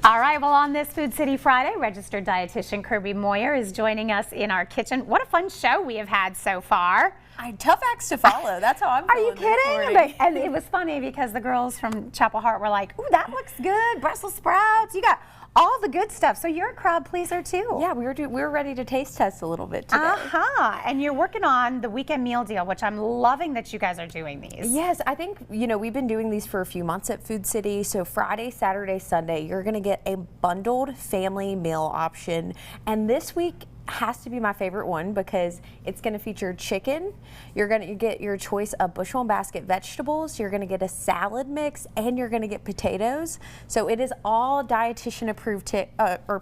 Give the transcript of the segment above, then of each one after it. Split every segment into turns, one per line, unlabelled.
All right, well, on this Food City Friday, registered dietitian Kirby Moir is joining us in our kitchen. What a fun show we have had so far.
Tough acts to follow. That's how I'm feeling.
Are you kidding? And it was funny because the girls from Chapel Heart were like, "Ooh, that looks good. Brussels sprouts. You got all the good stuff." So you're a crowd pleaser too.
Yeah, we were ready to taste test a little bit today.
And you're working on the weekend meal deal, which I'm loving that you guys are doing these.
Yes, I think, we've been doing these for a few months at Food City. So Friday, Saturday, Sunday, you're going to get a bundled family meal option. And this week has to be my favorite one because it's going to feature chicken. You're going to get your choice of bushel and basket vegetables. You're going to get a salad mix, and you're going to get potatoes. So it is all dietitian approved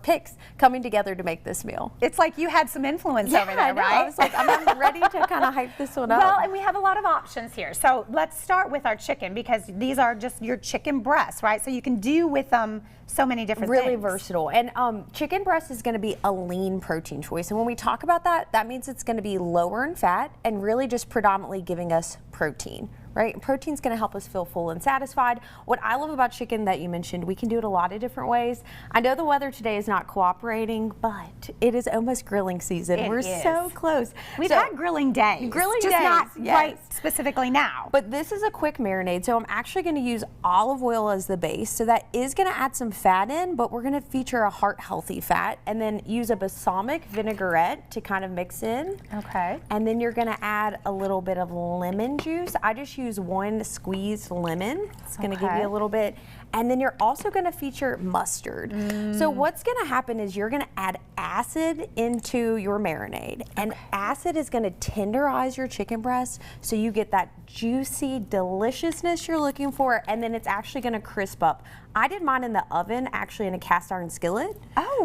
picks coming together to make this meal.
It's like you had some influence over there, right?
I was like, I'm ready to kind of hype this one up.
Well, and we have a lot of options here. So let's start with our chicken because these are just your chicken breasts, right? So you can do with them so many different things.
Really versatile. And chicken breast is going to be a lean protein choice. And when we talk about that, that means it's going to be lower in fat and really just predominantly giving us protein. Right? Protein's going to help us feel full and satisfied. What I love about chicken that you mentioned, we can do it a lot of different ways. I know the weather today is not cooperating, but it is almost grilling season. We're so close.
We've had grilling days. Just not right specifically now.
But this is a quick marinade, so I'm actually going to use olive oil as the base. So that is going to add some fat in, but we're going to feature a heart-healthy fat, and then use a balsamic vinaigrette to kind of mix in.
Okay.
And then you're going to add a little bit of lemon juice. I just use one squeezed lemon. It's going to give you a little bit. And then you're also going to feature mustard. So what's going to happen is you're going to add acid into your marinade. And acid is going to tenderize your chicken breast so you get that juicy deliciousness you're looking for, and then it's actually going to crisp up. I did mine in the oven, actually in a cast iron skillet.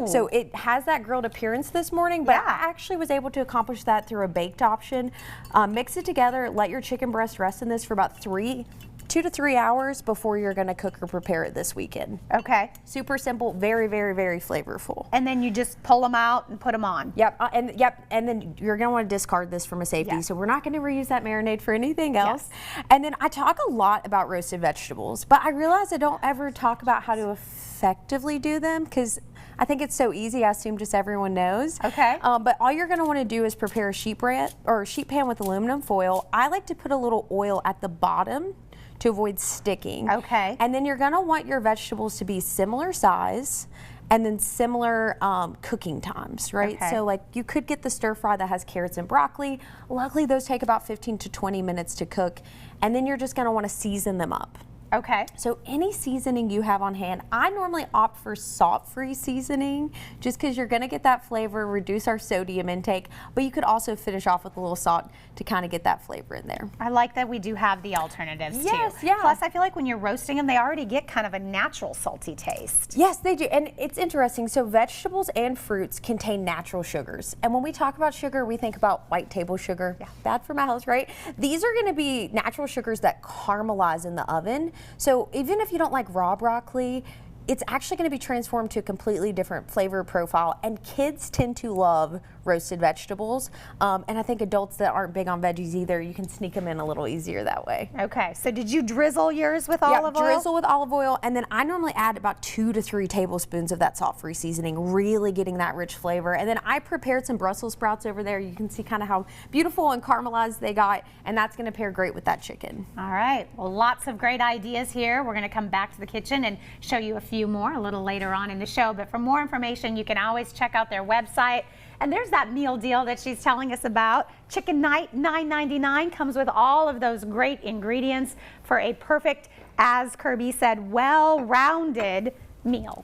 So it has that grilled appearance this morning, but I actually was able to accomplish that through a baked option. Mix it together, let your chicken breast rest in this for about 2 to 3 hours before you're going to cook or prepare it this weekend.
Okay.
Super simple, very, very, very flavorful.
And then you just pull them out and put them on.
And then you're going to want to discard this from a safety. So we're not going to reuse that marinade for anything else. And then I talk a lot about roasted vegetables, but I realize I don't ever talk about how to effectively do them because I think it's so easy. I assume just everyone knows.
Okay.
But all you're going to want to do is prepare a sheet pan with aluminum foil. I like to put a little oil at the bottom to avoid sticking.
Okay.
And then you're going to want your vegetables to be similar size and then similar cooking times, right?
Okay.
So like you could get the stir fry that has carrots and broccoli. Luckily those take about 15 to 20 minutes to cook. And then you're just going to want to season them up.
Okay.
So any seasoning you have on hand, I normally opt for salt-free seasoning just because you're going to get that flavor, reduce our sodium intake, but you could also finish off with a little salt to kind of get that flavor in there.
I like that we do have the alternatives too.
Yeah.
Plus I feel like when you're roasting them, they already get kind of a natural salty taste.
Yes, they do. And it's interesting. So vegetables and fruits contain natural sugars. And when we talk about sugar, we think about white table sugar. Bad for my health, right? These are going to be natural sugars that caramelize in the oven. So even if you don't like raw broccoli, it's actually going to be transformed to a completely different flavor profile, and kids tend to love roasted vegetables, and I think adults that aren't big on veggies either, you can sneak them in a little easier that way.
Okay, so did you drizzle yours with olive oil?
Yeah, drizzle with olive oil, and then I normally add about 2 to 3 tablespoons of that salt-free seasoning, really getting that rich flavor. And then I prepared some Brussels sprouts over there. You can see kind of how beautiful and caramelized they got, and that's going to pair great with that chicken.
All right, well, lots of great ideas here. We're going to come back to the kitchen and show you a few more a little later on in the show, but for more information, you can always check out their website. And there's that meal deal that she's telling us about. Chicken night, $9.99, comes with all of those great ingredients for a perfect, as Kirby said, well-rounded meal.